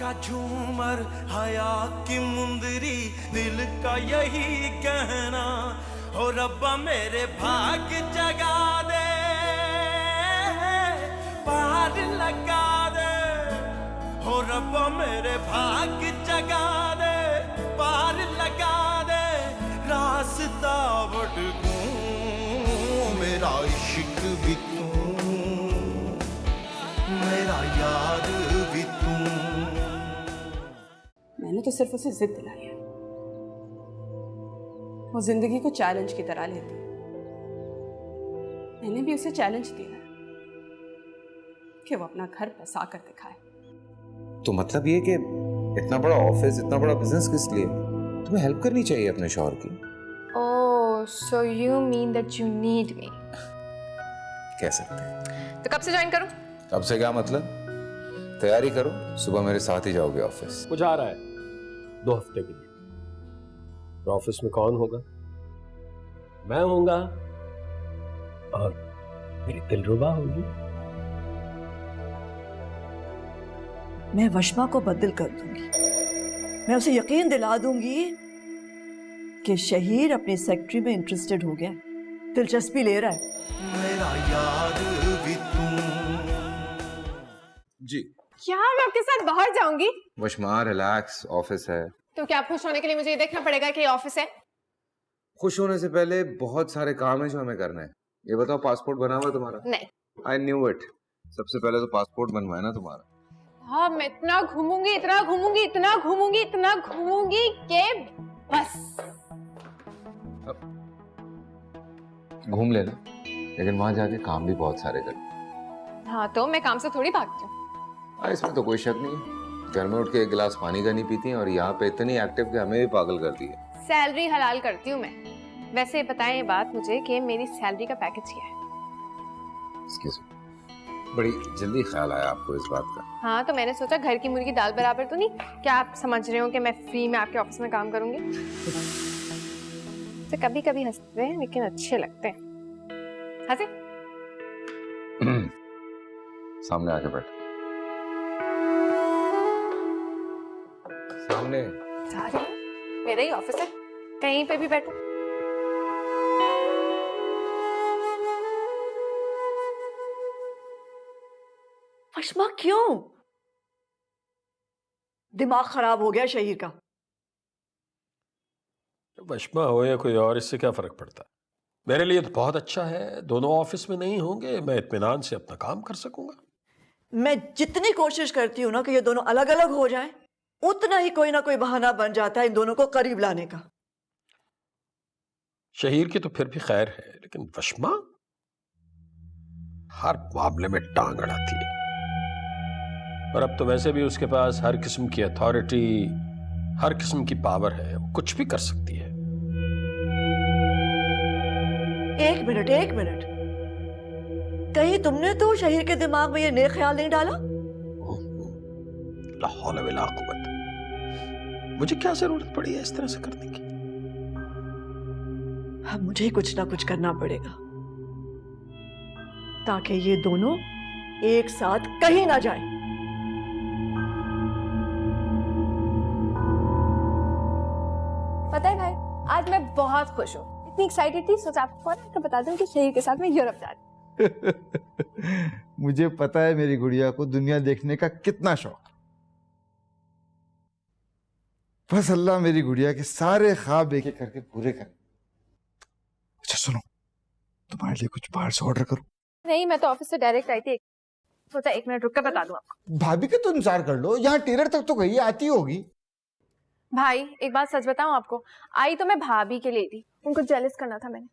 का झूमर हया की मुंदरी दिल का यही कहना हो रब्बा मेरे भाग जगा दे पार लगा दे हो रब्बा मेरे भाग जगा दे पार लगा दे रास्ता भटकूं मेरा इश्क भी तू मेरा यार भी तू। मैंने तो सिर्फ उसे जिद दिलाई है, वो जिंदगी को चैलेंज की तरह लेती है। मैंने भी उसे चैलेंज दिया है कि वो अपना घर बसा कर दिखाए। तो मतलब ये कि इतना बड़ा ऑफिस, इतना बड़ा बिजनेस किस लिए? तुम्हें हेल्प करनी चाहिए अपने शौहर की। Oh, so you mean that you need me? कह सकते हैं। तो कब से ज्वाइन करूं? अब से क्या मतलब? तैयारी करो, सुबह मेरे साथ ही जाओगे ऑफिस। वो जा रहा है 2 हफ्ते के लिए। तो ऑफिस में कौन होगा? मैं होऊंगा और मेरी दिलरुबा होगी। मैं वशमा को बदल कर दूंगी। मैं उसे यकीन दिला दूंगी कि शहीर अपनी सेक्रेटरी में इंटरेस्टेड हो गया, दिलचस्पी ले रहा है। मेरा यार भी तू। जी क्या मैं आपके साथ बाहर जाऊंगी? वशमा रिलैक्स, ऑफिस है। तो क्या खुश होने के लिए मुझे ये देखना पड़ेगा कि ये ऑफिस है? खुश होने से पहले बहुत सारे काम है जो हमें करना है। ये बताओ, पासपोर्ट बना हुआ तुम्हारा? नहीं। I knew it. सबसे पहले तो पासपोर्ट बनवाए ना तुम्हारा। हाँ, मैं इतना घूमूंगी, इतना घूमूंगी, इतना घूमूंगी, इतना घूमूंगी कि बस। घूम लेना, लेकिन वहां जाके काम भी बहुत सारे कर। हाँ, तो मैं काम से थोड़ी भागती हूँ। इसमें तो कोई शक नहीं है। घर में उठ के 1 गिलास पानी का नहीं पीती हैं और यहाँ पे इतनी एक्टिव कि हमें भी पागल कर दी है। सैलरी हलाल करती हूँ मैं। वैसे बताएं ये बात मुझे कि मेरी सैलरी का पैकेज क्या है? Excuse me. बड़ी जल्दी ख्याल आया आपको इस बात का। हाँ, तो मैंने सोचा घर की मुर्गी दाल बराबर तो नहीं। क्या आप समझ रहे हो कि मैं फ्री में आपके ऑफिस में काम करूंगी? तो कभी कभी हंसते हैं लेकिन अच्छे लगते हैं। हंसे? सामने आके बैठ। सामने। मेरा ही ऑफिस है, कहीं पे भी बैठो। वशमा क्यों? दिमाग खराब हो गया शहीर का। वशमा हो या कोई और, इससे क्या फर्क पड़ता? मेरे लिए तो बहुत अच्छा है, दोनों ऑफिस में नहीं होंगे, मैं इत्मीनान से अपना काम कर सकूंगा। मैं जितनी कोशिश करती हूँ ना कि ये दोनों अलग अलग हो जाएं, उतना ही कोई ना कोई बहाना बन जाता है इन दोनों को करीब लाने का। शहीर की तो फिर भी खैर है, लेकिन वशमा हर मामले में टांग अड़ाती है। और अब तो वैसे भी उसके पास हर किस्म की अथॉरिटी, हर किस्म की पावर है, वो कुछ भी कर सकती है। एक मिनट, कहीं तुमने तो शहीर के दिमाग में ये नए ख्याल नहीं डाला? ला हौला वला कुव्वत। मुझे क्या जरूरत पड़ी है इस तरह से करने की? अब मुझे कुछ ना कुछ करना पड़ेगा ताकि ये दोनों एक साथ कहीं ना जाएं। पता है भाई, आज मैं बहुत खुश हूँ। इतनी एक्साइटेड थी, सोचा आपको फोन करके बता दूं कि शहीर के साथ मैं यूरोप जा रही हूँ। मुझे पता है मेरी गुड़िया को दुनिया देखने का कितना शौक। बस अल्लाह मेरी गुड़िया के सारे ख्वाब एक एक करके पूरे करे। अच्छा सुनो, तुम्हारे लिए कुछ बाहर से ऑर्डर करूं? नहीं, मैं तो ऑफिस से डायरेक्ट आई थी। सोचा 1 मिनट रुक कर बता दूं आपको। भाभी के तो इंतजार कर लो, यहाँ टेलर तक तो गई आती होगी। भाई, एक बात सच बताऊं आपको, आई तो मैं भाभी के लिए थी, उनको जेलस करना था मैंने।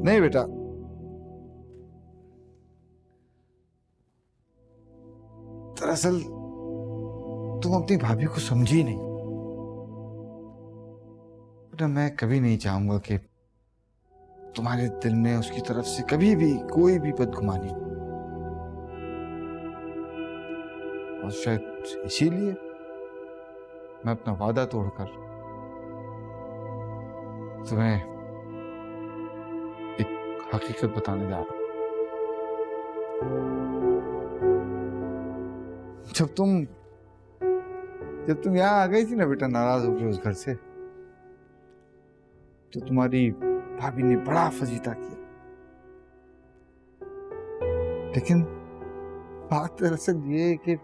नहीं बेटा, दरअसल तुम अपनी भाभी को समझी नहीं। बेटा, मैं कभी नहीं चाहूंगा कि तुम्हारे दिल में उसकी तरफ से कभी भी कोई भी बदगुमानी हो। और शायद इसीलिए मैं अपना वादा तोड़कर तुम्हें एक हकीकत बताने जा रहा हूं। जब तुम यहाँ आ गई थी ना बेटा, नाराज होकर उस घर से, तो तुम्हारी भाभी ने बड़ा फजीता किया। लेकिन बात दरअसल ये है कि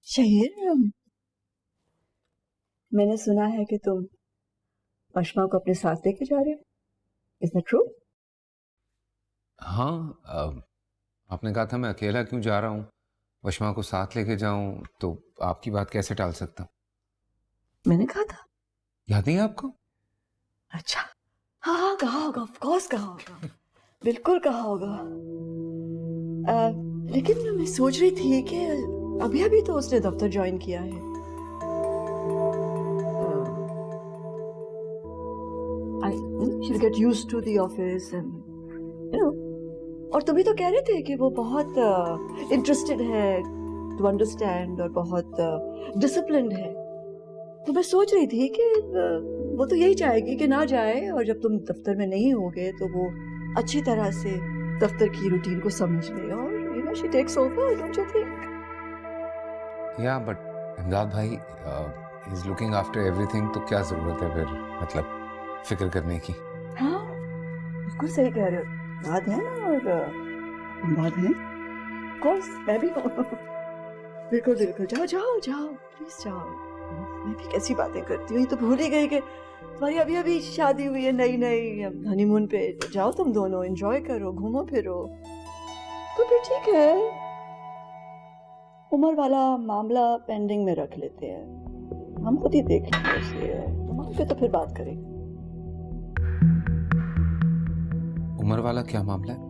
शहीर, मैंने सुना है कि तुम वशमा को अपने साथ लेके जा रहे हो। Is that true? हाँ, आपने कहा था मैं अकेला क्यों जा रहा हूँ, वशमा को साथ लेके जाऊं, तो आपकी बात कैसे टाल सकता हूँ? मैंने कहा था, याद नहीं है आपको? अच्छा हाँ हाँ, कहा होगा, ऑफ कोर्स कहा होगा, बिल्कुल कहा होगा। लेकिन मैं सोच रही थी कि अभी अभी तो उसने दफ्तर ज्वाइन किया है। she'll get used to the office and you know, और तुम भी तो कह रहे थे कि वो बहुत इंटरेस्टेड है टू अंडरस्टैंड और बहुत डिसिप्लिन्ड है। तो मैं सोच रही थी कि वो तो यही चाहेगी कि ना जाए, और जब तुम दफ्तर में नहीं होगे तो वो अच्छी तरह से दफ्तर की रूटीन को समझ ले, और you know she takes over, don't you think? या बट इमदाद भाई he is looking after everything, तो क्या जरूरत है फिर मतलब फिक्र करने की? हाँ बिल्कुल सही कह रहे हो, याद है ना, और याद है कोर्स, मैं भी हूँ। बिल्कुल बिल्कुल, जाओ जाओ जाओ प्लीज जाओ। मैं भी कैसी बातें करती हूँ, ये तो भूल ही गई कि तुम्हारी अभी अभी शादी हुई है, नई नई हनीमून पे जाओ तुम दोनों, एंजॉय करो, घूमो फिरो। तो फिर ठीक है, उम्र वाला मामला पेंडिंग में रख लेते हैं, हम खुद ही देख लेंगे उसे, उम्र पे तो फिर बात करेंगे। उम्र वाला क्या मामला है?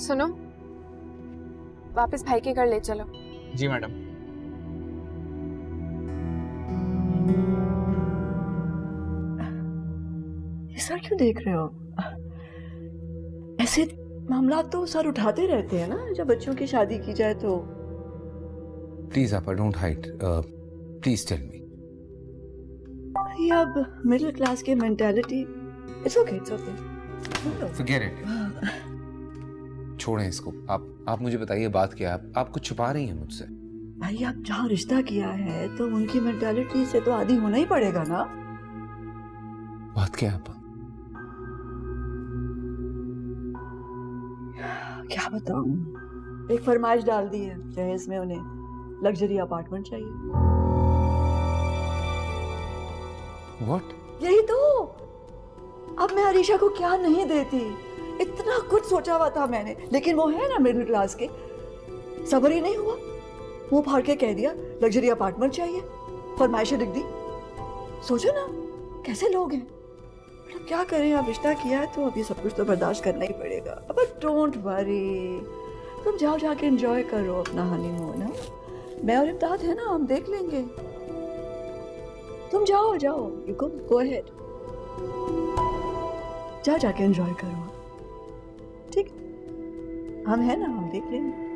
सुनो, वापस भाई के घर ले चलो। जी मैडम। सर क्यों देख रहे हो? ऐसे मामला तो सर उठाते रहते हैं ना जब बच्चों की शादी की जाए तो। प्लीज आपा don't hide, please tell me. ये अब मिडिल क्लास की mentality, it's okay it's okay, forget it, छोड़ें इसको। आप मुझे बताइए बात क्या है, आप कुछ छुपा रही हैं मुझसे? भाई आप जहाँ रिश्ता किया है तो उनकी मेंटालिटी से तो आदी होना ही पड़ेगा ना। बात क्या है आपा? क्या बताऊं, एक फरमाइश डाल दी है जहेज में, उन्हें लग्जरी अपार्टमेंट चाहिए। व्हाट? यही तो, अब मैं अरीशा को क्या नहीं देती, इतना कुछ सोचा हुआ था मैंने, लेकिन वो है ना मिडिल क्लास के, सब्र ही नहीं हुआ, मुंह फाड़ के कह दिया लग्जरी अपार्टमेंट चाहिए, फरमाइशें लिख दी। सोचो ना कैसे लोग हैं। मतलब क्या करें, अब रिश्ता किया है तो अभी सब कुछ तो बर्दाश्त करना ही पड़ेगा। अब डोंट वरी, तुम जाओ जाके एंजॉय करो अपना हनीमून। मैं और इम्तियाज है ना, हम देख लेंगे। तुम जाओ जाओ, यू गो अहेड, जाओ जाके एंजॉय करो, ठीक? हम है ना, हम देख लेंगे।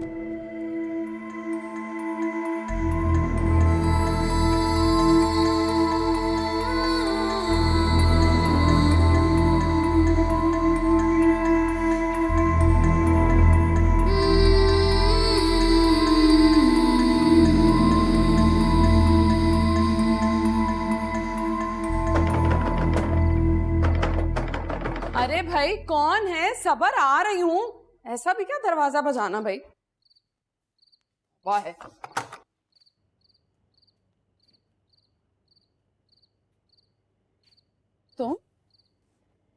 अरे भाई कौन है? सबर, आ रही हूं। ऐसा भी क्या दरवाजा बजाना भाई? वाह है। तुम?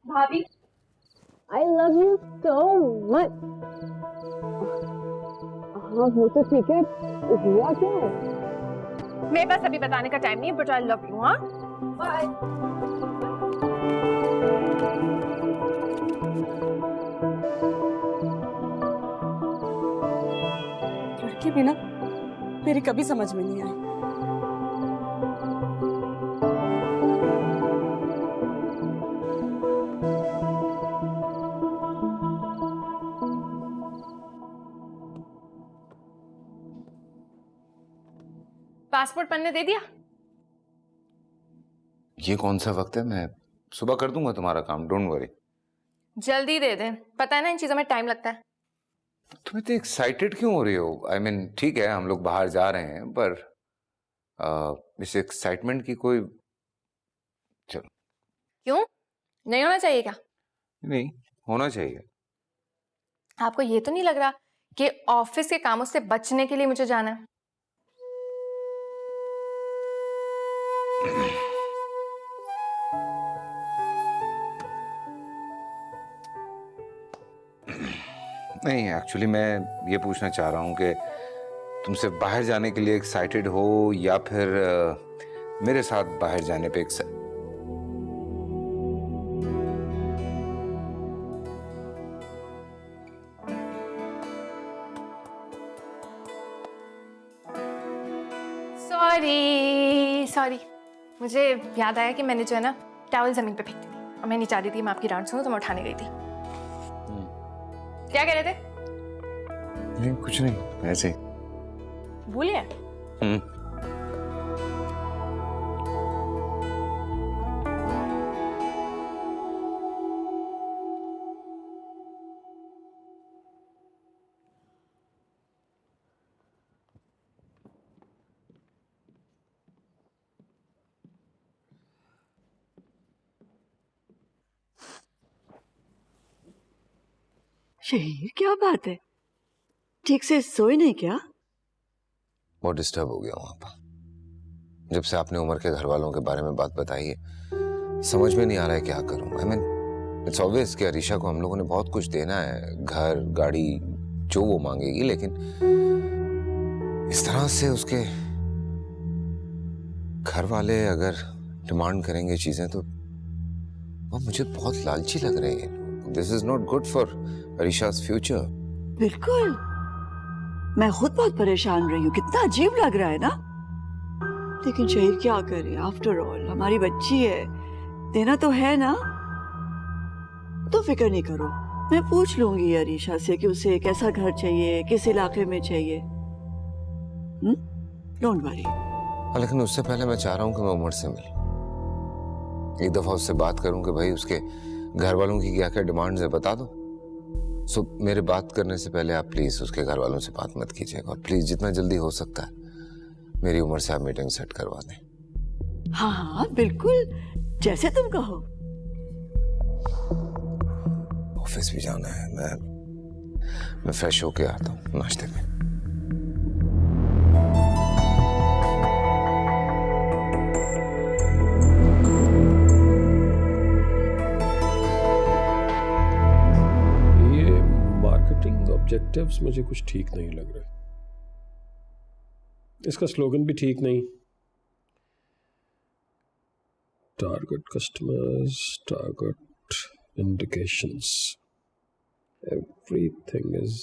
भाभी, I love you so much. हाँ वो तो ठीक है, हुआ क्या है? मेरे पास अभी बताने का टाइम नहीं है, but I love you, हाँ? Bye. लड़की भी ना मेरी कभी समझ में नहीं आई। पासपोर्ट बनने दे दिया? ये कौन सा वक्त है? मैं सुबह कर दूंगा तुम्हारा काम, डोंट वरी। जल्दी दे दे, पता है ना इन चीजों में टाइम लगता है। तुम इतनी एक्साइटेड क्यों हो रही हो? आई मीन ठीक है हम लोग बाहर जा रहे हैं, पर इस एक्साइटमेंट की कोई, चलो। क्यों? नहीं होना चाहिए क्या? नहीं होना चाहिए। आपको ये तो नहीं लग रहा कि ऑफिस के कामों से बचने के लिए मुझे जाना है? नहीं एक्चुअली मैं ये पूछना चाह रहा हूँ कि तुमसे बाहर जाने के लिए एक्साइटेड हो या फिर मेरे साथ बाहर जाने पे सॉरी, मुझे याद आया कि मैंने जो है ना टॉवल जमीन पे फेंक दी थी और मैं नहीं चाह रही थी मैं आपकी डांट सुनूं, तो मैं उठाने गई थी। क्या कह रहे थे? नहीं कुछ नहीं, ऐसे ही। भूलिए। शहीर क्या बात है, ठीक से सोए नहीं क्या? बहुत डिस्टर्ब हो गया वहां पर। जब से आपने उमर के घर वालों के बारे में बात बताई है समझ में नहीं आ रहा है क्या करूं। आई मीन इट्स ऑब्वियस कि अरीशा को हम लोगों ने बहुत कुछ देना है, घर गाड़ी जो वो मांगेगी, लेकिन इस तरह से उसके घर वाले अगर डिमांड करेंगे चीजें तो वो मुझे बहुत लालची लग रही है। This is not good for Arisha's future. बिल्कुल, मैं खुद बहुत परेशान रही हूँ, कितना अजीब लग रहा है ना। लेकिन शहीर क्या करे, आफ्टर ऑल हमारी बच्ची है, देना तो है ना। तो फिक्र नहीं करो, मैं पूछ लूंगी अरीशा से कि उसे कैसा घर चाहिए, किस इलाके में चाहिए। Don't worry. लेकिन उससे पहले मैं चाह रहा हूँ कि मैं उमर से मिलूं, एक दफा उससे बात करूं कि भाई उसके घर वालों की क्या क्या डिमांड्स है बता दो। सो मेरे बात करने से पहले आप प्लीज उसके घर वालों से बात मत कीजिएगा, और प्लीज जितना जल्दी हो सकता है मेरी उम्र से आप मीटिंग सेट करवा दें। हाँ हाँ बिल्कुल, जैसे तुम कहो। ऑफिस भी जाना है, मैं फ्रेश होके आता हूँ नाश्ते में। ऑब्जेक्टिव्स मुझे कुछ ठीक नहीं लग रहे, इसका स्लोगन भी ठीक नहीं। Target customers, target indications, everything is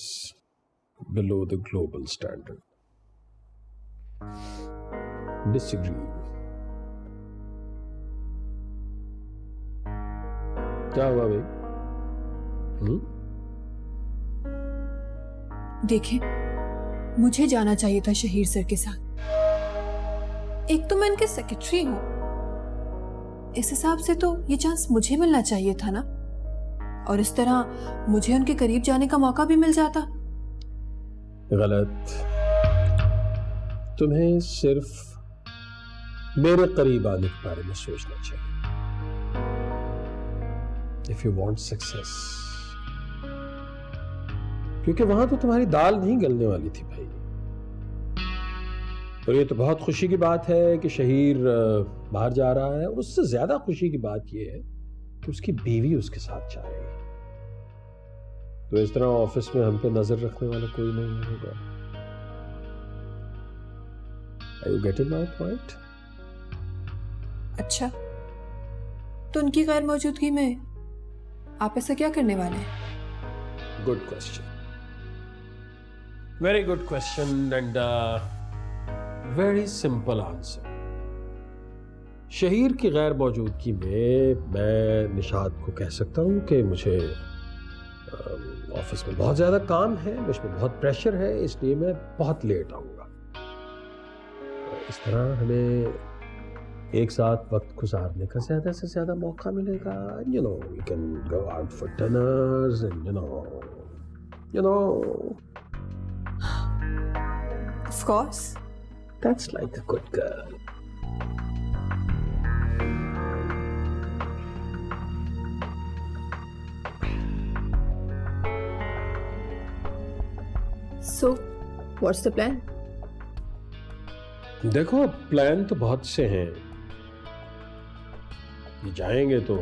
below the global standard. Disagree. क्या हुआ भाई? देखें, मुझे जाना चाहिए था शहीर सर के साथ। एक तो मैं इनके सेक्रेटरी हूं, इस हिसाब से तो ये चांस मुझे मिलना चाहिए था ना, और इस तरह मुझे उनके करीब जाने का मौका भी मिल जाता। गलत। तुम्हें सिर्फ मेरे करीब आने के बारे में सोचना चाहिए। इफ यू वांट सक्सेस, क्योंकि वहां तो तुम्हारी दाल नहीं गलने वाली थी भाई। और ये तो बहुत खुशी की बात है कि शहीर बाहर जा रहा है, और उससे ज्यादा खुशी की बात यह है कि उसकी बीवी उसके साथ जा रही है। तो इस तरह ऑफिस में हम पे नजर रखने वाला कोई नहीं होगा। Are you getting my point? अच्छा, तो उनकी गैर मौजूदगी में आप ऐसा क्या करने वाले हैं? Good question. Very good question and very simple answer. Shaheer की गैर मौजूदगी में मैं निशाद को कह सकता हूँ कि मुझे ऑफिस में बहुत ज़्यादा काम है, मुझ पर बहुत प्रेशर है, इसलिए मैं बहुत लेट आऊँगा। इस तरह हमें एक साथ वक्त गुजारने का ज़्यादा से ज़्यादा मौका मिलेगा। You know, we can go out for dinners and you know. Of course. That's like a good girl. So, what's the plan? देखो, प्लान तो बहुत से हैं। ये जाएंगे तो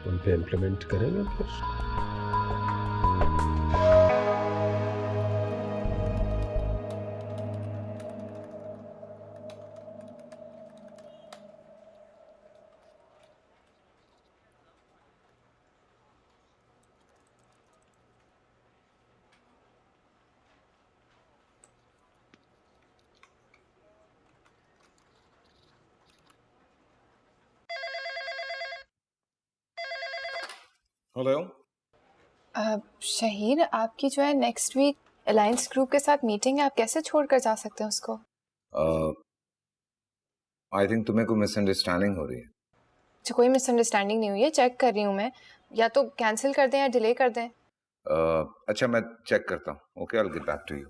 उन पे इम्प्लीमेंट करेंगे फिर। हेलो। शहीर, आपकी जो है नेक्स्ट वीक अलायंस ग्रुप के साथ मीटिंग है, आप कैसे छोड़कर जा सकते हैं उसको? आई थिंक तुम्हें कोई मिसअंडरस्टैंडिंग हो रही है। जो कोई मिसअंडरस्टैंडिंग नहीं हुई है, चेक कर रही हूँ मैं। या तो कैंसिल कर दें या डिले कर दें। अच्छा, मैं चेक करता हूँ। Okay, I will get back to you.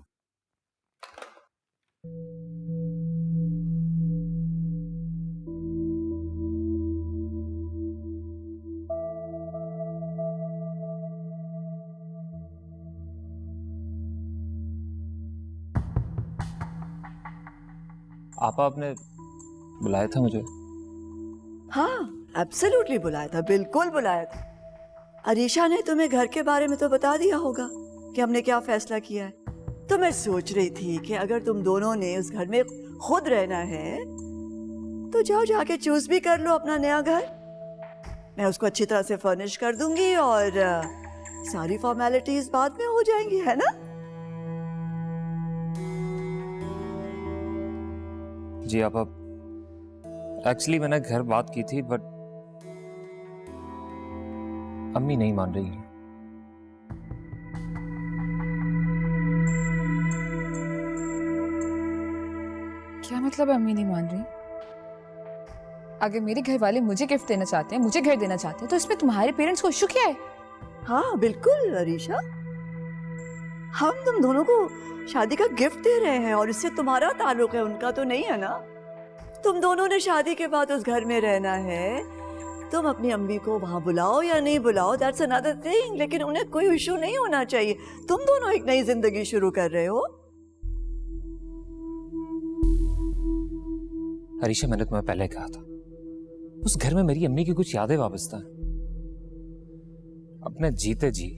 आपने बुलाया था मुझे? हाँ, एब्सोल्युटली बुलाया था, बिल्कुल बुलाया था। अरीशा ने तुम्हें घर के बारे में तो बता दिया होगा कि हमने क्या फैसला किया है। तो मैं सोच रही थी कि अगर तुम दोनों ने उस घर में खुद रहना है तो जाओ जाके चूज भी कर लो अपना नया घर। मैं उसको अच्छी तरह से फर्निश कर दूंगी और सारी फॉर्मेलिटीज बाद में हो जाएंगी, है ना? जी आप एक्चुअली मैंने घर बात की थी, बट अम्मी नहीं मान रही है। क्या मतलब अम्मी नहीं मान रही? अगर मेरे घर वाले मुझे गिफ्ट देना चाहते हैं, मुझे घर देना चाहते हैं, तो इसमें तुम्हारे पेरेंट्स को इशू क्या है? हाँ बिल्कुल अरीशा, हम तुम दोनों को शादी का गिफ्ट दे रहे हैं और इससे तुम्हारा ताल्लुक है, उनका तो नहीं है ना। तुम दोनों ने शादी के बाद उस घर में रहना है। तुम अपनी अम्मी को वहां बुलाओ या नहीं बुलाओ, दैट्स अनदर थिंग, लेकिन उन्हें कोई इशू नहीं होना चाहिए। तुम दोनों एक नई जिंदगी शुरू कर रहे हो। अरीशा, मैंने तुम्हें पहले कहा था, उस घर में मेरी अम्मी की कुछ यादें वाबस्ता हैं। अपने जीते जी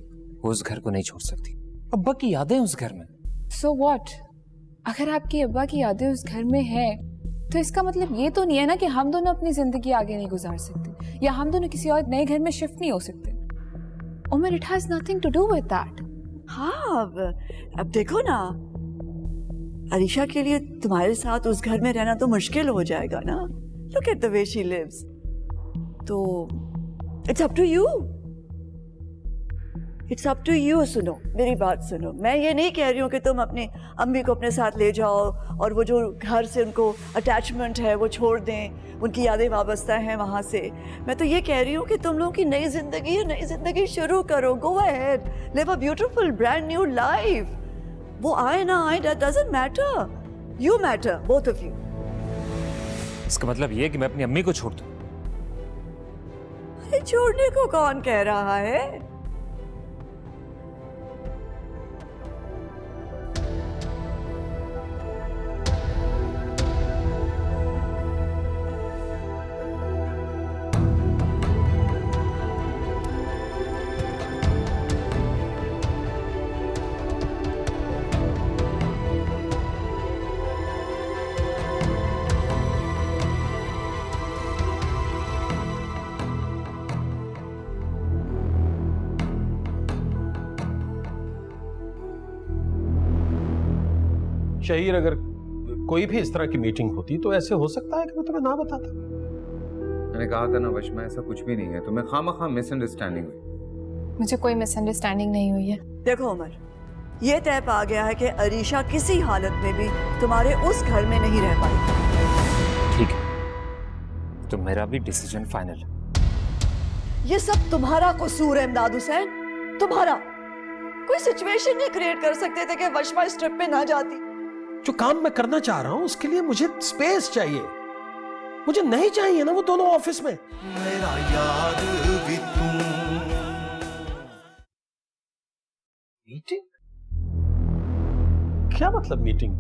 वो उस घर को नहीं छोड़ सकती। अब्बा की यादें उस घर में। So what? अगर आपकी अब्बा की यादें उस घर में है तो इसका मतलब ये तो नहीं है ना कि हम दोनों अपनी जिंदगी आगे नहीं गुजार सकते या हम दोनों किसी और नए घर में शिफ्ट नहीं हो सकते। Umar, it has nothing to do with that. हाँ, अब देखो ना, अरीशा के लिए तुम्हारे साथ उस घर में रहना तो मुश्किल हो जाएगा ना। Look at the way she lives. तो it's up to you. It's up to you. सुनो मेरी बात सुनो, मैं ये नहीं कह रही हूँ कि तुम अपनी अम्मी को अपने साथ ले जाओ और वो जो घर से उनको अटैचमेंट है वो छोड़ दें, उनकी यादें वाबस्ता हैं वहाँ से। मैं तो ये कह रही हूँ कि तुम लोगों की नई जिंदगी है, नई जिंदगी शुरू करो। Go ahead, live a beautiful brand new life. वो आए ना आए that doesn't matter, you matter, both of you. इसका मतलब ये है कि मैं अपनी अम्मी को छोड़ दूं? अरे छोड़ने को कौन कह रहा है? शहीर, अगर कोई भी इस तरह की मीटिंग होती तो ऐसे हो सकता है कि मैं तुम्हें ना बताता। मैंने कहा था ना वशमा, ऐसा कुछ भी नहीं है, तुम्हें खामखा मिसअंडरस्टैंडिंग हुई। मुझे कोई मिसअंडरस्टैंडिंग नहीं हुई है। देखो उमर, ये तय पा गया है कि अरीशा किसी हालत में भी तुम्हारे उस घर में नहीं रह पाएगी। ठीक है, तो मेरा भी डिसीजन फाइनल है। ये सब तुम्हारा कसूर है इमदाद हुसैन, तुम्हारा। कोई सिचुएशन नहीं क्रिएट कर सकते थे कि वशमा इस ट्रिप पे ना जाती। जो काम मैं करना चाह रहा हूं उसके लिए मुझे स्पेस चाहिए, मुझे नहीं चाहिए ना वो दोनों ऑफिस में। मेरा यार भी तू। मीटिंग? क्या मतलब मीटिंग?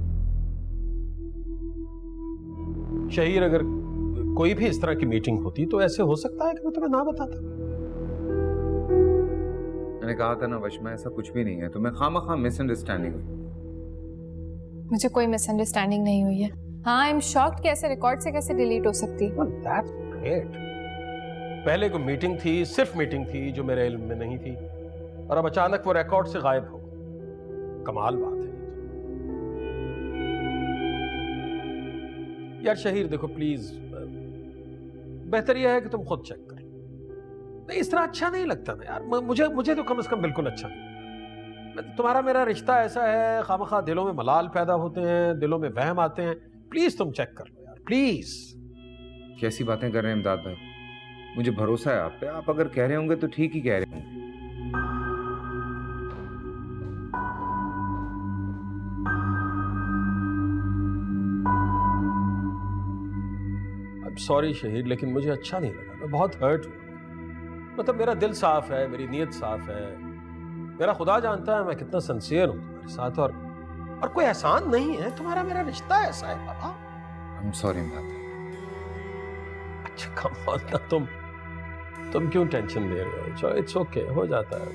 शहीर, अगर कोई भी इस तरह की मीटिंग होती तो ऐसे हो सकता है कि मैं तुम्हें ना बताता। मैंने कहा था ना वशमा, ऐसा कुछ भी नहीं है, तुम्हें खामखा मिसअंडरस्टैंडिंग हुई। मुझे कोई मिसअंडरस्टैंडिंग नहीं हुई है। हाँ, आई एम शॉक्ड कि ऐसे रिकॉर्ड से कैसे डिलीट हो सकती है। That's great. पहले कोई मीटिंग थी, सिर्फ मीटिंग थी जो मेरे इल्म में नहीं थी, और अब अचानक वो रिकॉर्ड से गायब हो गई। कमाल बात है यार। शहीर देखो प्लीज, बेहतर यह है कि तुम खुद चेक करो। नहीं, इस तरह अच्छा नहीं लगता ना यार। मुझे तो कम से कम बिल्कुल अच्छा नहीं। तुम्हारा मेरा रिश्ता ऐसा है, खामखा दिलों में मलाल पैदा होते हैं, दिलों में वहम आते हैं। प्लीज तुम चेक कर लो यार, प्लीज। कैसी बातें कर रहे हैं इमदाद भाई, मुझे भरोसा है आप पे। आप अगर कह रहे होंगे तो ठीक ही कह रहे होंगे। सॉरी शहीद, लेकिन मुझे अच्छा नहीं लगा। मैं बहुत हर्ट हूँ। मतलब मेरा दिल साफ है, मेरी नीयत साफ है, मेरा खुदा जानता है मैं कितना सिंसियर हूँ तुम्हारे साथ, और कोई एहसान नहीं है। तुम्हारा मेरा रिश्ता ऐसा है बाबा। आई एम सॉरी इमदाद। अच्छा कम ऑन ना, तुम क्यों टेंशन ले रहे हो? चलो इट्स ओके, हो जाता है।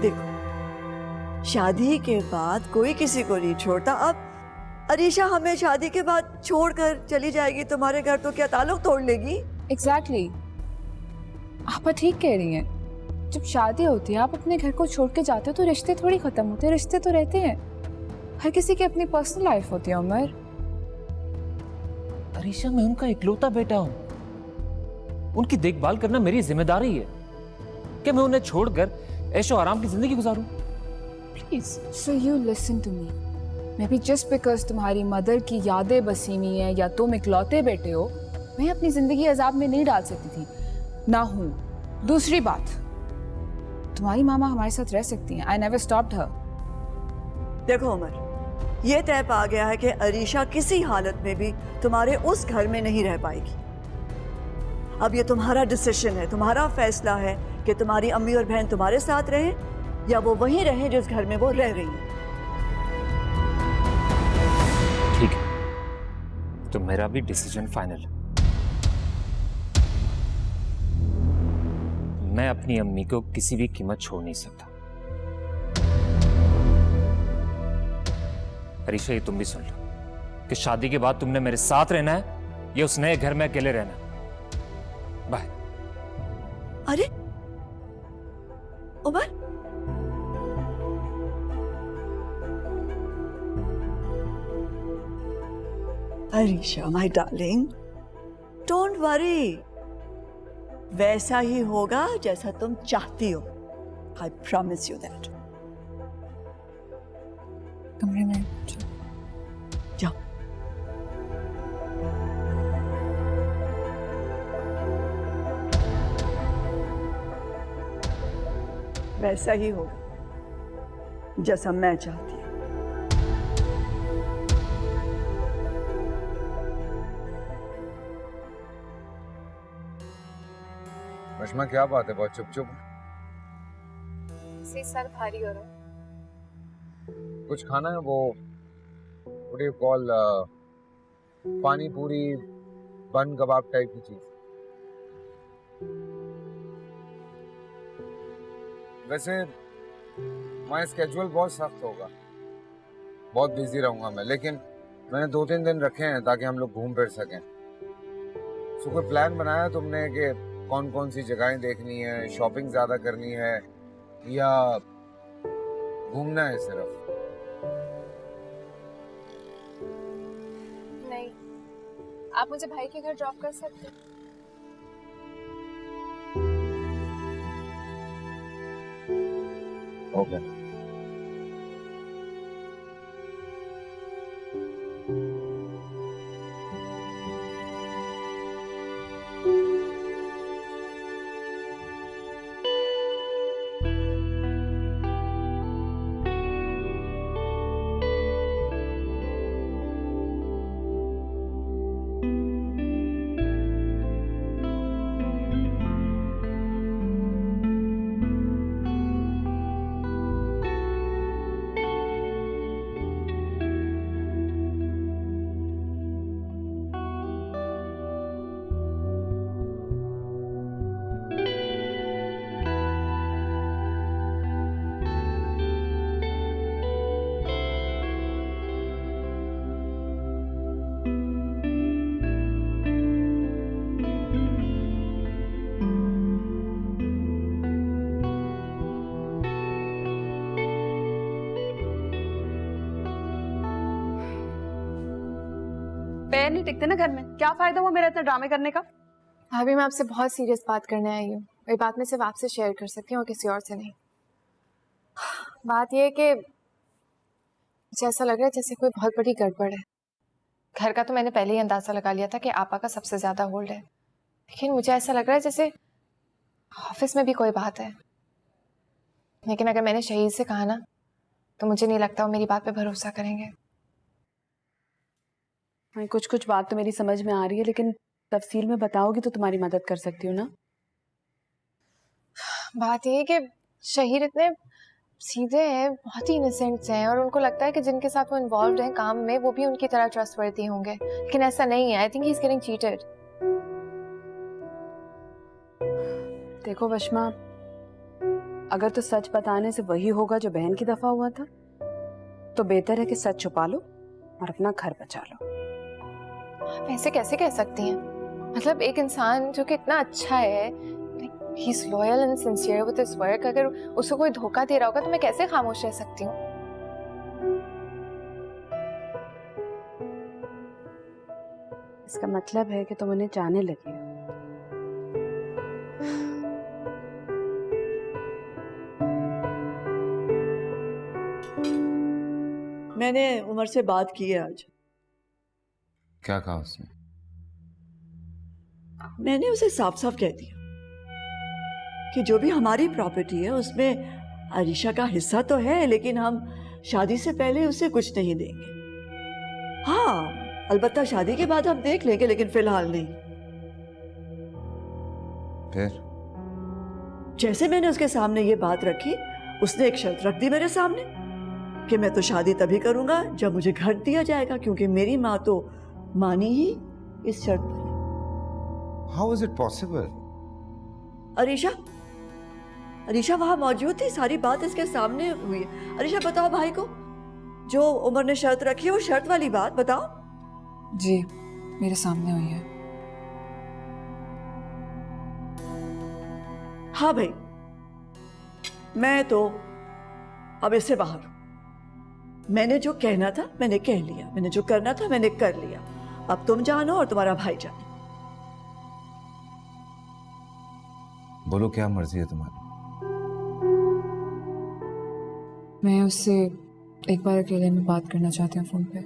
देखो, शादी के बाद कोई किसी को नहीं छोड़ता। अब अरीशा हमें शादी के बाद छोड़कर चली जाएगी तुम्हारे घर, तो क्या ताल्लुक तोड़ लेगी? एग्जैक्टली, आप ठीक कह रही हैं। जब शादी होती है, आप अपने घर को छोड़ के जाते हो तो रिश्ते थोड़ी खत्म होते हैं, रिश्ते तो रहते हैं। हर किसी की अपनी पर्सनल लाइफ होती है उमर। अरीशा, मैं उनका इकलौता बेटा हूं। उनकी देखभाल करना मेरी जिम्मेदारी है। क्या मैं उन्हें छोड़कर ऐशो आराम की जिंदगी गुजारूं? Please so you listen to me. Maybe just because तुम्हारी मदर की यादें बसी हुई हैं या तुम इकलौते बेटे हो, मैं अपनी जिंदगी अजाब में नहीं डाल सकती थी, ना हूं। दूसरी बात, तुम्हारी मामा हमारे साथ रह सकती हैं। आई नेवर स्टॉप्ड हर। देखो उमर, ये तय पा गया है कि अरीशा किसी हालत में भी तुम्हारे उस घर में नहीं रह पाएगी। अब ये तुम्हारा डिसीजन है, तुम्हारा फैसला है कि तुम्हारी अम्मी और बहन तुम्हारे साथ रहें या वो वहीं रहें जिस घर में वो रह रही हैं। ठीक है, तो मेरा भी डिसीजन फाइनल है। मैं अपनी अम्मी को किसी भी कीमत छोड़ नहीं सकता। अरीशा, ये तुम भी सुन लो कि शादी के बाद तुमने मेरे साथ रहना है या उस नए घर में अकेले रहना है। बाय। अरे Umar, Arisha my darling, don't worry, वैसा ही होगा जैसा तुम चाहती हो। I promise you that. कमरे में जाओ। वैसा ही होगा जैसा मैं चाहती हूँ। रश्मा क्या बात है, बहुत चुप चुप। सर भारी हो रहा है। कुछ खाना है? वो व्हाट डू यू कॉल, पानी पूरी, बन कबाब टाइप की चीज। वैसे हमारा स्केड्यूल बहुत सख्त होगा, बहुत बिजी रहूंगा मैं, लेकिन मैंने 2-3 दिन रखे हैं ताकि हम लोग घूम फिर सकें। सो कोई प्लान बनाया तुमने कि कौन कौन सी जगहें देखनी है, शॉपिंग ज्यादा करनी है या घूमना है सिर्फ? नहीं, आप मुझे भाई के घर ड्रॉप कर सकते हैं? ओके। पैर नहीं टिकते ना घर में, क्या फायदा हुआ मेरा इतना ड्रामे करने का। भाभी मैं आपसे बहुत सीरियस बात करने आई हूँ। ये बात मैं सिर्फ आपसे शेयर कर सकती हूँ और किसी और से नहीं। बात ये है कि मुझे ऐसा लग रहा है जैसे कोई बहुत बड़ी गड़बड़ है। घर का तो मैंने पहले ही अंदाजा लगा लिया था कि आपा का सबसे ज्यादा होल्ड है, लेकिन मुझे ऐसा लग रहा है जैसे ऑफिस में भी कोई बात है। लेकिन अगर मैंने शहीद से कहा ना, तो मुझे नहीं लगता वो मेरी बात पे भरोसा करेंगे। कुछ कुछ बात तो मेरी समझ में आ रही है, लेकिन तफसील में बताओगी तो तुम्हारी मदद कर सकती हूँ ना। बात ये है कि शहीद इतने सीधे हैं, बहुत ही इनोसेंट्स हैं, और उनको लगता है कि जिनके साथ वो इन्वॉल्व हैं काम में वो भी उनकी तरह ट्रस्टवर्दी होंगे, लेकिन ऐसा नहीं है। I think he is getting cheated. देखो वश्मा, अगर तो सच बताने से वही होगा जो बहन की दफा हुआ था, तो बेहतर है कि सच छुपा लो और अपना घर बचा लो। आप ऐसे कैसे कह सकती हैं? मतलब एक इंसान जो कि इतना अच्छा है, he is loyal and sincere with his work, अगर उसको कोई धोखा दे रहा होगा तो मैं कैसे खामोश रह सकती हूँ? इसका मतलब है कि तुम उन्हें जाने लगी हो। मैंने उमर से बात की है आज। क्या कहा उसने? मैंने उसे साफ साफ कह दिया कि जो भी हमारी प्रॉपर्टी है उसमें अरीशा का हिस्सा तो है, लेकिन हम शादी से पहले उसे कुछ नहीं देंगे। हाँ, अलबत्ता शादी के बाद हम देख लेंगे, लेकिन फिलहाल नहीं। फिर जैसे मैंने उसके सामने ये बात रखी, उसने एक शर्त रख दी मेरे सामने कि मैं तो शादी तभी करूंगा जब मुझे घर दिया जाएगा, क्योंकि मेरी माँ तो मानी ही इस शर्त पर। How is it possible? Arisha वहां मौजूद थी, सारी बात इसके सामने हुई है। अरीशा बताओ भाई को, जो उमर ने शर्त रखी है वो शर्त वाली बात बताओ। जी मेरे सामने हुई है। हाँ भाई, मैं तो अब इससे बाहर हूं। मैंने जो कहना था मैंने कह लिया, मैंने जो करना था मैंने कर लिया। अब तुम जानो और तुम्हारा भाई जानो। बोलो क्या मर्जी है तुम्हारी। मैं उससे एक बार अकेले में बात करना चाहती हूँ फोन पे।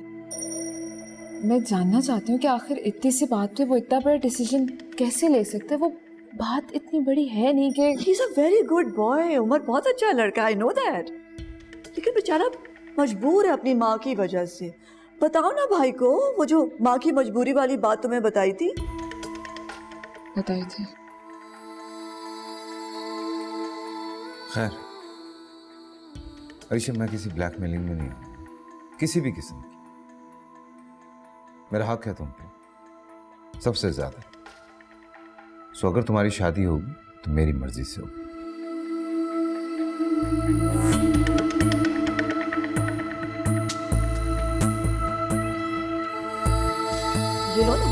मैं जानना चाहती हूँ कि आखिर इतनी सी बात पे वो इतना बड़ा डिसीजन कैसे ले सकते हैं। वो बात इतनी बड़ी है नहीं कि he is a very good boy, Umar बहुत अच्छा लड़का, आई नो दैट, लेकिन बेचारा मजबूर है अपनी माँ की वजह से। बताओ ना भाई को, वो जो माँ की मजबूरी वाली बात तुम्हें बताई थी। बताई थी। खैर अरीशा, मैं किसी ब्लैकमेलिंग में नहीं हूं, किसी भी किस्म की। मेरा हक है तुम पे सबसे ज्यादा। सो अगर तुम्हारी शादी होगी तो मेरी मर्जी से होगी। ये लो ना।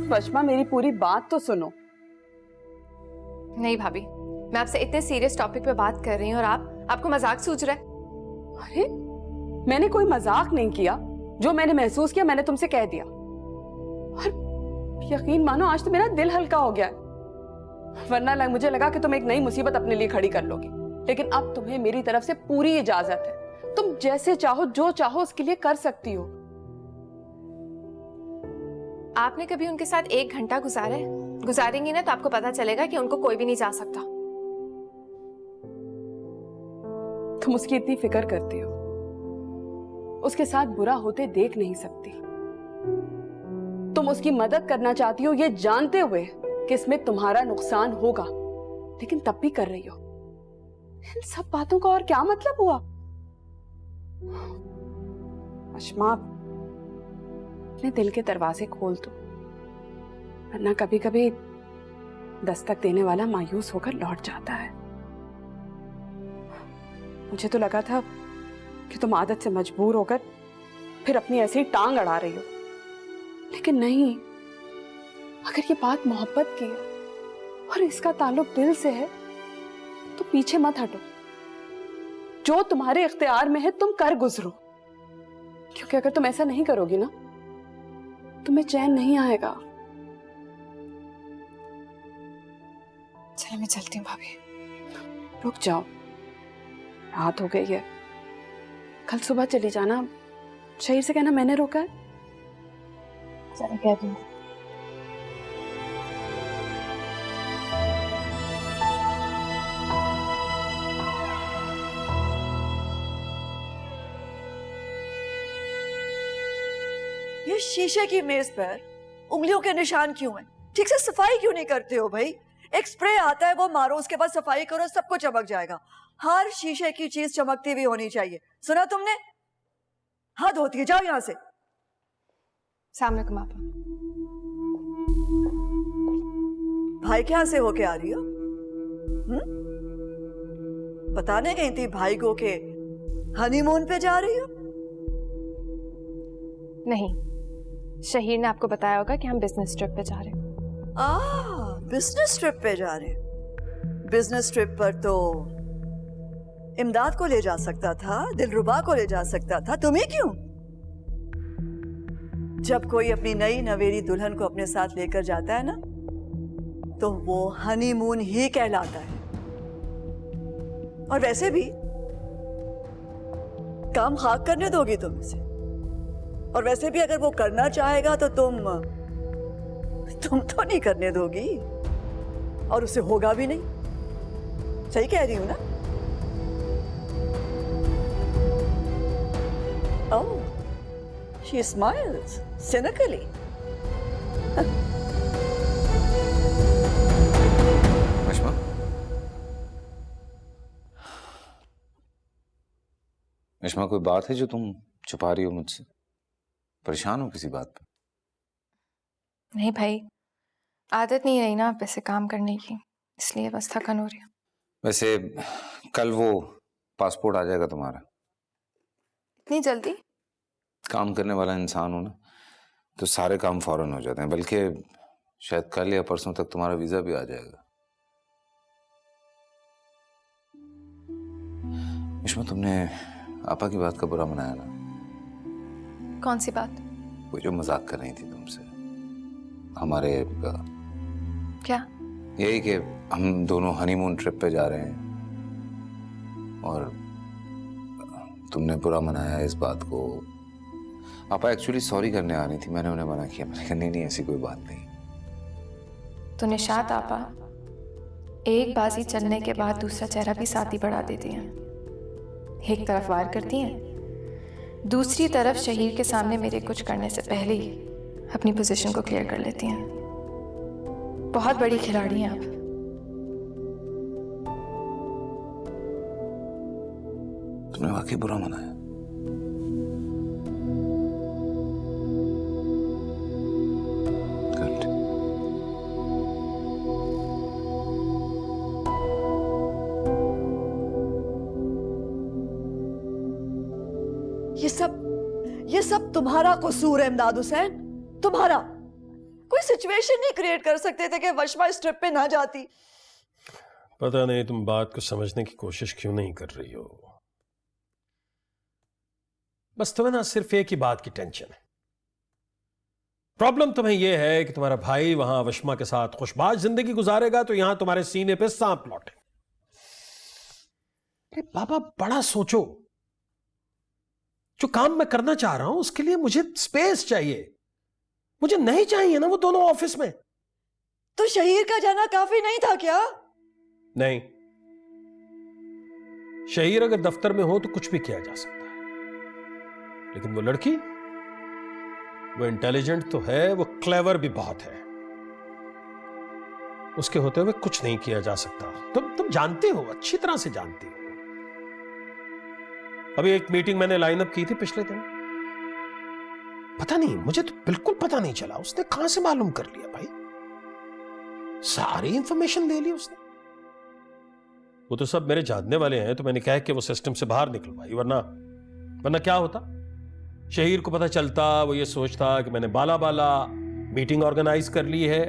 वशमा, मेरी पूरी बात तो सुनो। नहीं भाभी, मैं आपसे इतने सीरियस टॉपिक पे बात कर रही हूँ और आपको मजाक सूझ रहा है। अरे मैंने कोई मजाक नहीं किया, जो मैंने महसूस किया मैंने तुमसे कह दिया। और यकीन मानो आज तो मेरा दिल हल्का हो गया है। वरना मुझे लगा कि तुम एक नई मुसीबत अपने लिए खड़ी कर लोगे, लेकिन अब तुम्हें मेरी तरफ से पूरी इजाजत है। तुम जैसे चाहो, जो चाहो उसके लिए कर सकती हो। आपने कभी उनके साथ 1 घंटा गुजारा है? गुजारेंगी ना तो आपको पता चलेगा कि उनको कोई भी नहीं जा सकता। तुम उसकी इतनी फिक्र करती हो, उसके साथ बुरा होते देख नहीं सकती। तुम उसकी मदद करना चाहती हो ये जानते हुए कि इसमें तुम्हारा नुकसान होगा, लेकिन तब भी कर रही हो। इन सब बातों का और क्या मतलब हुआ? अशमा, अपने दिल के दरवाजे खोल दो, वरना कभी कभी दस्तक देने वाला मायूस होकर लौट जाता है। मुझे तो लगा था कि तुम आदत से मजबूर होकर फिर अपनी ऐसी ही टांग अड़ा रही हो, लेकिन नहीं। अगर ये बात मोहब्बत की है और इसका ताल्लुक दिल से है तो पीछे मत हटो। जो तुम्हारे इख्तियार में है तुम कर गुजरो, क्योंकि अगर तुम ऐसा नहीं करोगी ना तुम्हें चैन नहीं आएगा। चलो मैं चलती हूँ भाभी। रुक जाओ, रात हो गई है, कल सुबह चली जाना। शहीर से कहना मैंने रोका है। चलो कह दूँ। ये शीशे की मेज पर उंगलियों के निशान क्यों हैं? ठीक से सफाई क्यों नहीं करते हो भाई? एक स्प्रे आता है वो मारो, उसके बाद सफाई करो, सब कुछ चमक जाएगा। हर शीशे की चीज चमकती हुई होनी चाहिए। सुना तुमने? हद होती है, जाओ यहां से। सामने कमा आपा। भाई के यहां से होके आ रही हो? बताने गई थी भाई को के हनीमून पे जा रही हो? नहीं, शहीर ने आपको बताया होगा कि हम बिजनेस ट्रिप पे जा रहे हैं। बिजनेस ट्रिप पे जा रहे हैं। बिजनेस ट्रिप पर तो इमदाद को ले जा सकता था, दिलरुबा को ले जा सकता था, तुम्हें क्यों? जब कोई अपनी नई नवेली दुल्हन को अपने साथ लेकर जाता है ना, तो वो हनीमून ही कहलाता है। और वैसे भी काम खाक करने दोगी तुम इसे? और वैसे भी अगर वो करना चाहेगा तो तुम तो नहीं करने दोगी, और उसे होगा भी नहीं। सही कह रही हूं ना? Oh, she smiles cynically. मशमा, मशमा, कोई बात है जो तुम छुपा रही हो मुझसे? परेशान हो किसी बात पे? नहीं भाई, आदत नहीं रही ना आप ऐसे काम करने की, इसलिए बस थकन हो रही है। वैसे कल वो पासपोर्ट आ जाएगा तुम्हारा। इतनी जल्दी? काम करने वाला इंसान हो ना तो सारे काम फौरन हो जाते हैं, बल्कि शायद कल या परसों तक तुम्हारा वीजा भी आ जाएगा। मशमा, तुमने आपा की बात का बुरा मनाया ना? कौन सी बात? वो जो मजाक कर रही थी तुमसे, हमारे क्या? यही कि हम दोनों हनीमून ट्रिप पे जा रहे हैं और तुमने बुरा मनाया इस बात को। आपा एक्चुअली सॉरी करने आ रही थी, मैंने उन्हें मना किया। मैंने कहा नहीं ऐसी कोई बात नहीं। तो निशात आपा एक बाजी चलने के बाद दूसरा चेहरा भी साथ ही बढ़ा देती हैं। एक तरफ वार करती हैं, दूसरी तरफ शहीर के सामने मेरे कुछ करने से पहले ही अपनी पोजीशन को क्लियर कर लेती हैं। बहुत बड़ी खिलाड़ी हैं आप। तुमने वाकई बुरा मनाया। Good. ये सब तुम्हारा कसूर है इमदाद हुसैन, तुम्हारा। कोई सिचुएशन नहीं क्रिएट कर सकते थे कि वशमा इस ट्रिप पे ना जाती। पता नहीं तुम बात को समझने की कोशिश क्यों नहीं कर रही हो। बस तुम्हें ना सिर्फ एक ही बात की टेंशन है। प्रॉब्लम तुम्हें यह है कि तुम्हारा भाई वहां वशमा के साथ खुशबाज जिंदगी गुजारेगा तो यहां तुम्हारे सीने पे सांप लौटे। अरे बाबा बड़ा सोचो। जो काम मैं करना चाह रहा हूं उसके लिए मुझे स्पेस चाहिए। मुझे नहीं चाहिए ना वो दोनों ऑफिस में। तो शहीर का जाना काफी नहीं था क्या? नहीं, शहीर अगर दफ्तर में हो तो कुछ भी किया जा सकता है, लेकिन वो लड़की, वो इंटेलिजेंट तो है, वो क्लेवर भी बहुत है। उसके होते हुए कुछ नहीं किया जा सकता। तुम जानते हो, अच्छी तरह से जानती हो। अभी एक मीटिंग मैंने लाइनअप की थी पिछले दिन। पता नहीं, मुझे तो बिल्कुल पता नहीं चला उसने कहां से मालूम कर लिया भाई। सारी इंफॉर्मेशन ले ली उसने। वो तो सब मेरे जानने वाले हैं, तो मैंने कहा कि वो सिस्टम से बाहर निकलवाई, वरना क्या होता। शहीर को पता चलता, वो ये सोचता कि मैंने बाला बाला मीटिंग ऑर्गेनाइज कर ली है,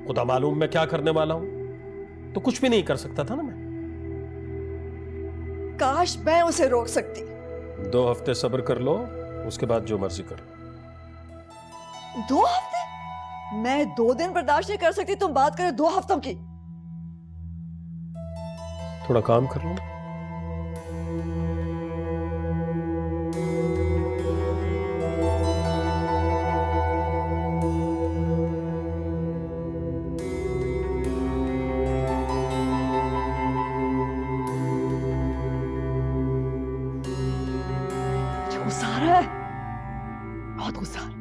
खुदा मालूम मैं क्या करने वाला हूं। तो कुछ भी नहीं कर सकता था ना मैं। काश मैं उसे रोक सकती। 2 हफ्ते सब्र कर लो, उसके बाद जो मर्जी कर लो। 2 हफ्ते? मैं 2 दिन बर्दाश्त नहीं कर सकती, तुम बात करो 2 हफ्तों की। थोड़ा काम कर लो। गुस्सा आ रहा है, बहुत गुस्सा आ रहा है।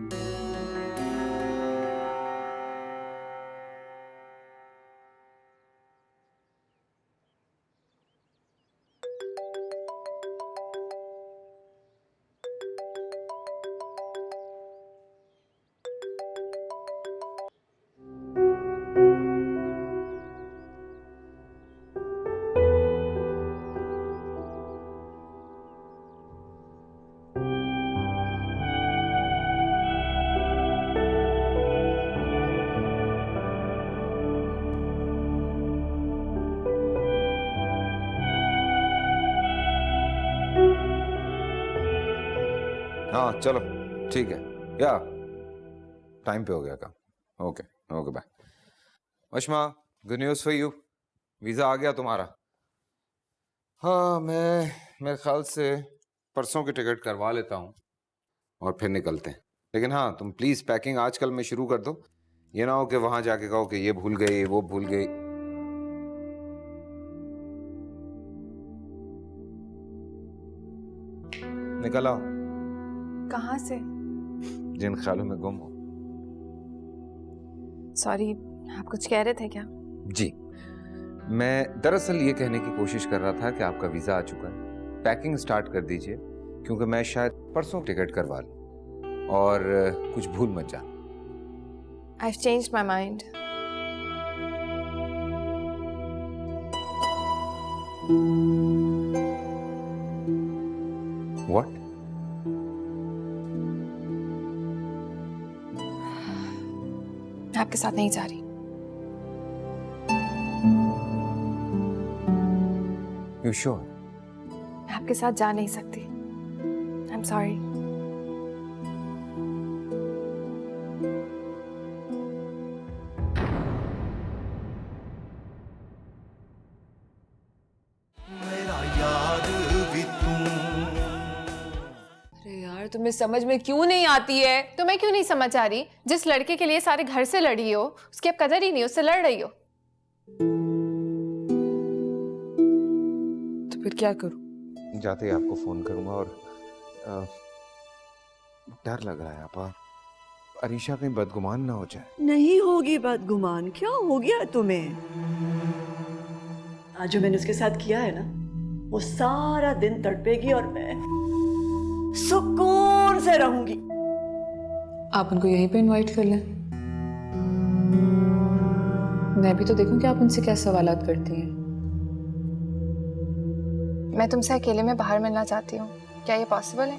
हाँ चलो ठीक है, या टाइम पे हो गया काम। Okay okay bye. Washma, good news for you, visa आ गया तुम्हारा। हाँ, मैं मेरे ख्याल से परसों की टिकट करवा लेता हूँ और फिर निकलते हैं। लेकिन हाँ, तुम प्लीज़ पैकिंग आजकल में शुरू कर दो। ये ना हो कि वहाँ जाके कहो कि ये भूल गई वो भूल गई। निकल आओ। कहाँ से? जिन ख्यालों में गुम हो। सॉरी, आप कुछ कह रहे थे क्या? जी, मैं दरअसल ये कहने की कोशिश कर रहा था कि आपका वीज़ा आ चुका है, पैकिंग स्टार्ट कर दीजिए, क्योंकि मैं शायद परसों टिकट करवा लूँ। और कुछ भूल मत जाना। I've changed my mind. What? मैं आपके साथ नहीं जा रही। You sure? मैं आपके साथ जा नहीं सकती। I'm sorry. तुम्हें समझ में क्यों नहीं आती है? तुम्हें क्यों नहीं समझ आ रही? जिस लड़के के लिए सारे घर से लड़ी हो, उसकी अब कदर ही नहीं, उससे लड़ रही हो। तो फिर क्या करूं? जाते ही आपको फोन करूंगा और डर लग रहा है आपा, अरीशा कहीं बदगुमान ना हो जाए। नहीं होगी बदगुमान, क्या हो गया तुम्हें? आज जो मैंने उसके साथ किया है ना, वो सारा दिन तड़पेगी और मैं सुकून से रहूंगी। आप उनको यहीं पे इनवाइट कर लें, मैं भी तो देखूं कि आप उनसे क्या सवालात करती हैं। मैं तुमसे अकेले में बाहर मिलना चाहती हूँ, क्या ये पॉसिबल है?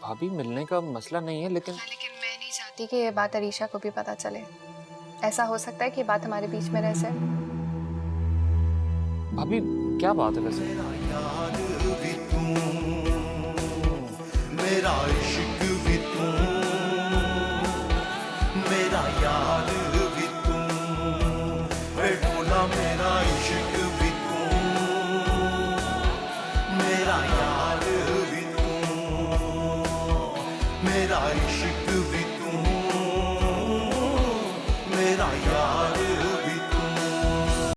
भाभी मिलने का मसला नहीं है, लेकिन मैं नहीं चाहती कि ये बात अरीशा को भी पता चले। ऐसा हो सकता है कि ये बात हमारे बीच में रह जाए। भाभी क्या बात है वैसे? यार भी तू, मेरा इश्क भी तू, मेरा यार भी तू, ढोला मेरा इश्क भी तू, मेरा यार भी तू, मेरा इश्क